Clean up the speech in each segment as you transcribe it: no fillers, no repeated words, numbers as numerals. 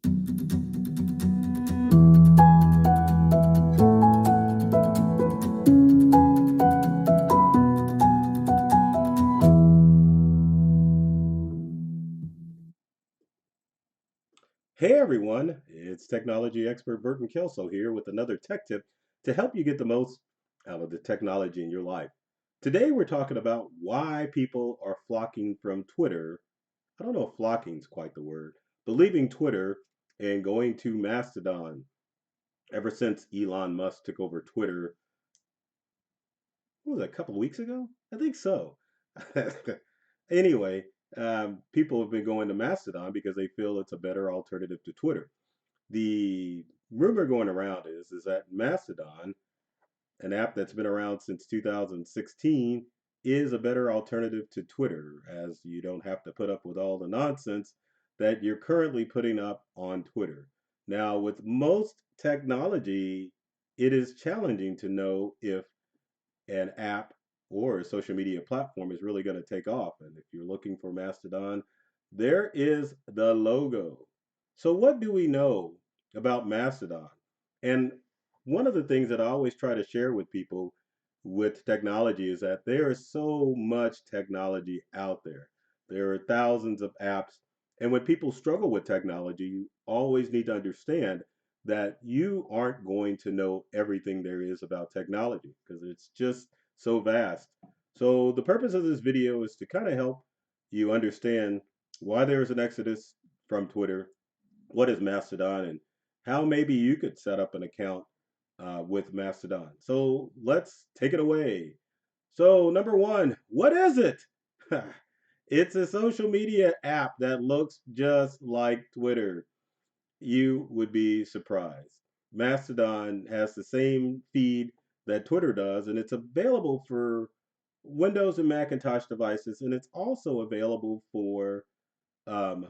Hey everyone, it's technology expert Burton Kelso here with another tech tip to help you get the most out of the technology in your life. Today we're talking about why people are flocking from Twitter. I don't know if flocking is quite the word, but leaving Twitter and going to Mastodon ever since Elon Musk took over Twitter. What was that, a couple of weeks ago? I think so. Anyway, people have been going to Mastodon because they feel it's a better alternative to Twitter. The rumor going around is that Mastodon, an app that's been around since 2016, is a better alternative to Twitter, as you don't have to put up with all the nonsense that you're currently putting up on Twitter. Now, with most technology, it is challenging to know if an app or a social media platform is really going to take off. And if you're looking for Mastodon, there is the logo. So, what do we know about Mastodon? And one of the things that I always try to share with people with technology is that there is so much technology out there. There are thousands of apps. And when people struggle with technology, you always need to understand that you aren't going to know everything there is about technology because it's just so vast. So the purpose of this video is to kind of help you understand why there is an exodus from Twitter, what is Mastodon, and how maybe you could set up an account with Mastodon. So let's take it away. So number one, what is it? It's a social media app that looks just like Twitter. You would be surprised. Mastodon has the same feed that Twitter does, and it's available for Windows and Macintosh devices, and it's also available for um,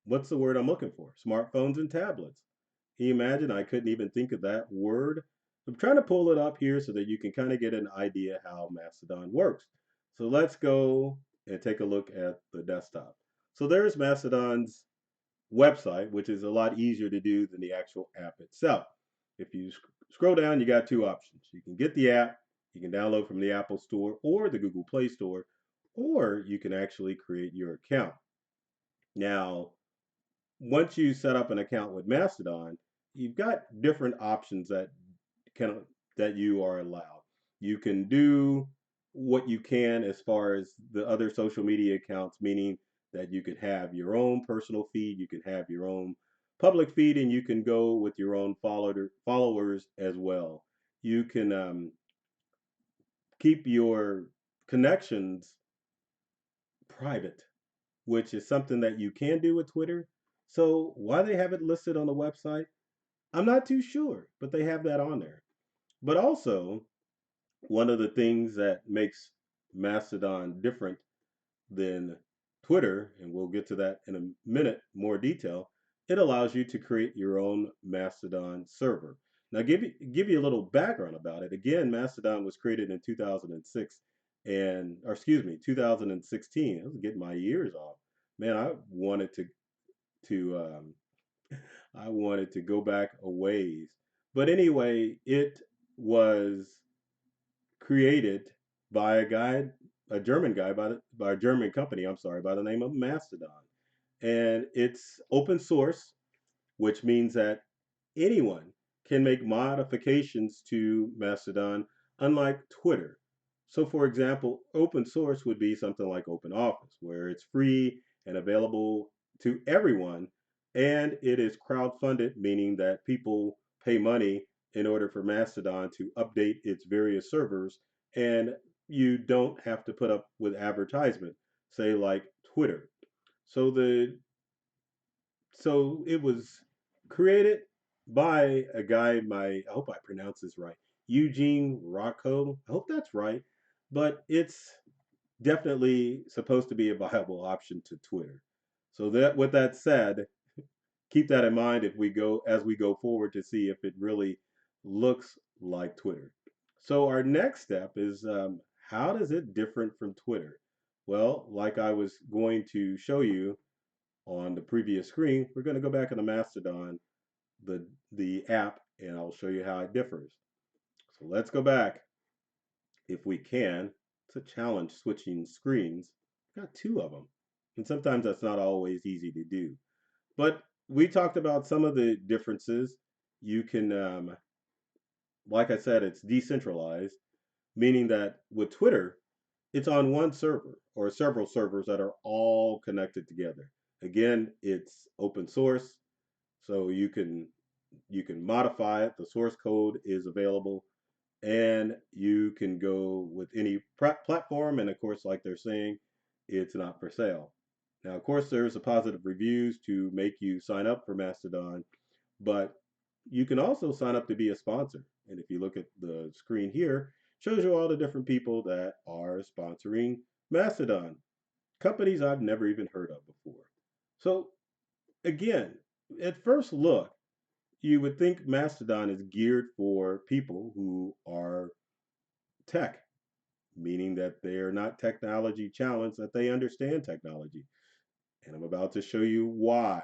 what's the word I'm looking for? Smartphones and tablets. Can you imagine? I couldn't even think of that word. I'm trying to pull it up here so that you can kind of get an idea how Mastodon works. So let's go and take a look at the desktop. So there's Mastodon's website, which is a lot easier to do than the actual app itself. If you scroll down, you got two options. You can get the app, you can download from the Apple Store or the Google Play Store, or you can actually create your account. Now, once you set up an account with Mastodon, you've got different options can that you are allowed. You can do what you can as far as the other social media accounts, meaning that you could have your own personal feed, you can have your own public feed, and you can go with your own followers as well. You can keep your connections private, which is something that you can do with Twitter. So why they have it listed on the website, I'm not too sure, but they have that on there. But also, one of the things that makes Mastodon different than Twitter, and we'll get to that in a minute, more detail, it allows you to create your own Mastodon server. Now, give you a little background about it. Again, Mastodon was created in 2006, or excuse me, 2016. I was getting my years off. Man, to I wanted to go back a ways. But anyway, it was created by a German guy by a German company, I'm sorry, by the name of Mastodon. And it's open source, which means that anyone can make modifications to Mastodon, unlike Twitter. So, for example, open source would be something like OpenOffice, where it's free and available to everyone, and it is crowd-funded, meaning that people pay money in order for Mastodon to update its various servers, and you don't have to put up with advertisement, say like Twitter. So the so it was created by a guy, I hope I pronounce this right, Eugene Rocco. I hope that's right, but it's definitely supposed to be a viable option to Twitter. So that with that said, keep that in mind if we go as we go forward to see if it really looks like Twitter. So our next step is how does it different from Twitter? Well, like I was going to show you on the previous screen, we're going to go back into Mastodon, the app, and I'll show you how it differs. So let's go back if we can. It's a challenge switching screens. Got two of them. And sometimes that's not always easy to do. But we talked about some of the differences. You can, like I said, it's decentralized, meaning that with Twitter, it's on one server or several servers that are all connected together. Again, it's open source, so you can modify it. The source code is available, and you can go with any platform. And of course, like they're saying, it's not for sale. Now, of course, there's a positive reviews to make you sign up for Mastodon, but you can also sign up to be a sponsor. And if you look at the screen here, shows you all the different people that are sponsoring Mastodon, companies I've never even heard of before. So again, at first look, you would think Mastodon is geared for people who are tech, meaning that they are not technology challenged, that they understand technology. And I'm about to show you why,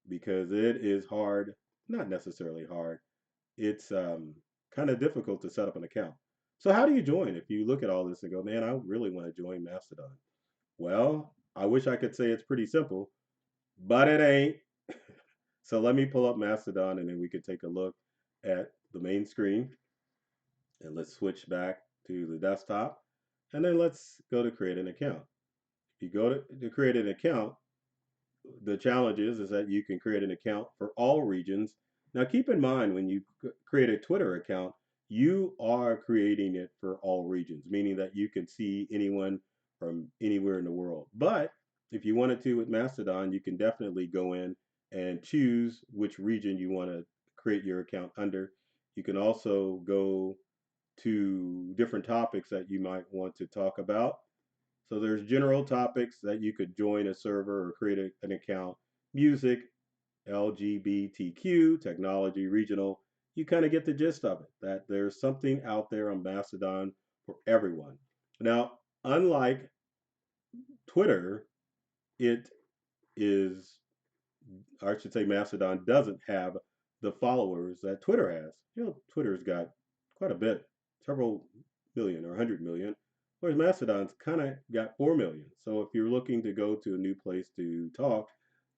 because it is hard, not necessarily hard, it's kind of difficult to set up an account. So how do you join? If you look at all this and go, man, I really want to join Mastodon. Well, I wish I could say it's pretty simple, but it ain't. So let me pull up Mastodon and then we could take a look at the main screen, and let's switch back to the desktop, and then let's go to create an account. If you go to create an account, the challenge is that you can create an account for all regions. Now, keep in mind when you create a Twitter account, you are creating it for all regions, meaning that you can see anyone from anywhere in the world. But if you wanted to with Mastodon, you can definitely go in and choose which region you want to create your account under. You can also go to different topics that you might want to talk about. So there's general topics that you could join a server or create an account: music, LGBTQ, technology, regional. You kind of get the gist of it, that there's something out there on Mastodon for everyone. Now, unlike Twitter, it is, or I should say, Mastodon doesn't have the followers that Twitter has. Twitter's got quite a bit, several million or 100 million, whereas Mastodon's kind of got 4 million. So if you're looking to go to a new place to talk,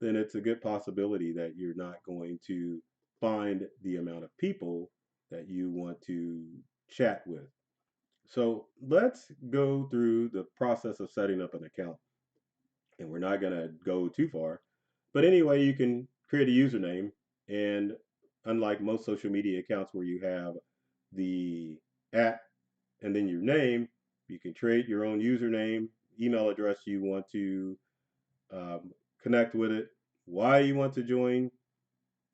then it's a good possibility that you're not going to find the amount of people that you want to chat with. So let's go through the process of setting up an account, and we're not going to go too far. But anyway, you can create a username, and unlike most social media accounts where you have the at and then your name, you can create your own username, email address you want to connect with it, why you want to join,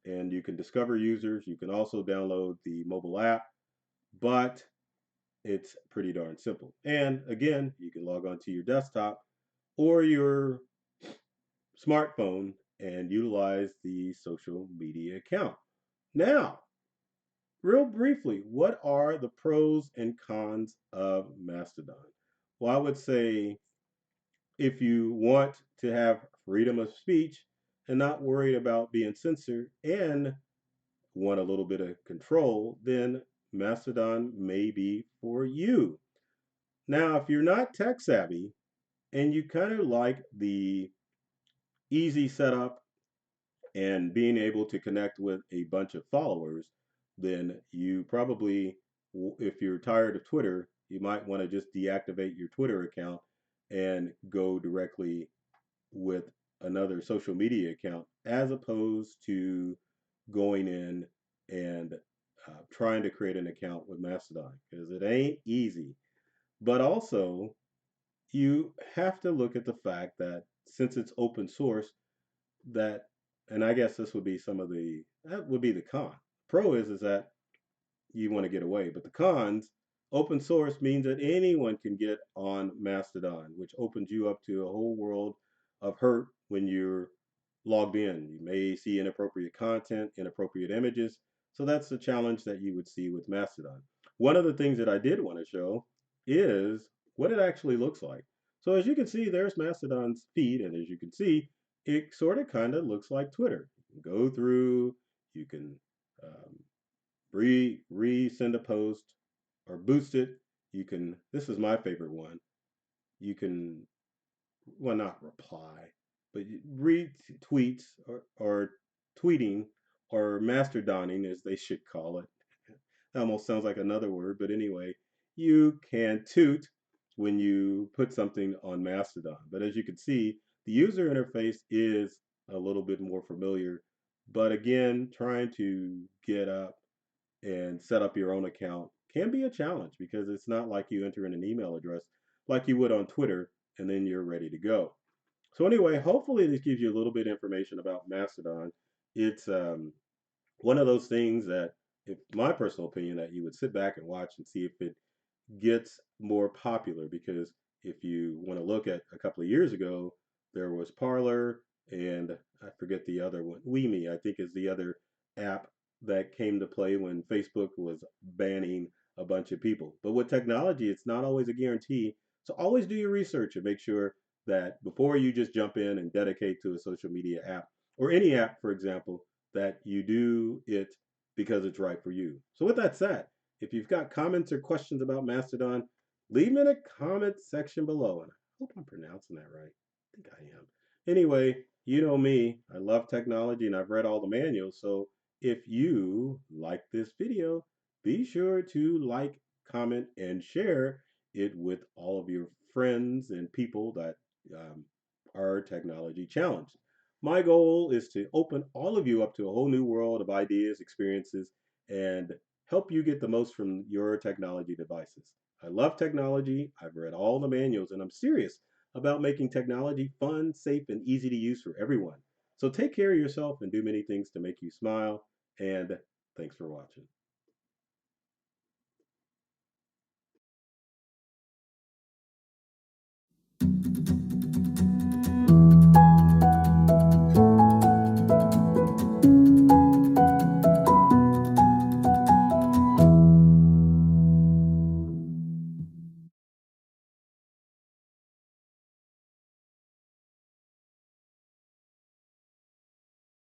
and you can discover users. You can also download the mobile app, but it's pretty darn simple. And again, you can log on to your desktop or your smartphone and utilize the social media account. Now, real briefly, what are the pros and cons of Mastodon? Well, I would say if you want to have freedom of speech and not worried about being censored and want a little bit of control, then Mastodon may be for you. Now, if you're not tech savvy and you kind of like the easy setup and being able to connect with a bunch of followers, then you probably, if you're tired of Twitter, you might want to just deactivate your Twitter account and go directly with another social media account, as opposed to going in and trying to create an account with Mastodon, because it ain't easy. But also, you have to look at the fact that since it's open source, that, and I guess this would be some of the, that would be the con. Pro is that you want to get away, but the cons, open source means that anyone can get on Mastodon, which opens you up to a whole world of hurt when you're logged in. You may see inappropriate content, inappropriate images. So that's the challenge that you would see with Mastodon. One of the things that I did want to show is what it actually looks like. So as you can see, there's Mastodon's feed, and as you can see, it sort of kind of looks like Twitter. You can go through, you can um, send a post or boost it. You can, this is my favorite one. You can, well, not reply, but read tweets or tweeting or masterdoning, as they should call it. That almost sounds like another word, but anyway, you can toot when you put something on Mastodon. But as you can see, the user interface is a little bit more familiar. But again, trying to get up and set up your own account can be a challenge because it's not like you enter in an email address like you would on Twitter and then you're ready to go. So anyway, hopefully this gives you a little bit of information about Mastodon. It's one of those things that, if my personal opinion, that you would sit back and watch and see if it gets more popular, because if you want to look at a couple of years ago, there was Parlor and I forget the other one. WeMe, I think, is the other app that came to play when Facebook was banning a bunch of people. But with technology, it's not always a guarantee. So always do your research and make sure that before you just jump in and dedicate to a social media app or any app, for example, that you do it because it's right for you. So with that said, if you've got comments or questions about Mastodon, leave them in a comment section below. And I hope I'm pronouncing that right. I think I am. Anyway, you know me. I love technology and I've read all the manuals. So if you like this video, be sure to like, comment, and share it with all of your friends and people that um, are technology challenged. My goal is to open all of you up to a whole new world of ideas, experiences, and help you get the most from your technology devices. I love technology. I've read all the manuals, and I'm serious about making technology fun, safe, and easy to use for everyone. So take care of yourself and do many things to make you smile. And thanks for watching.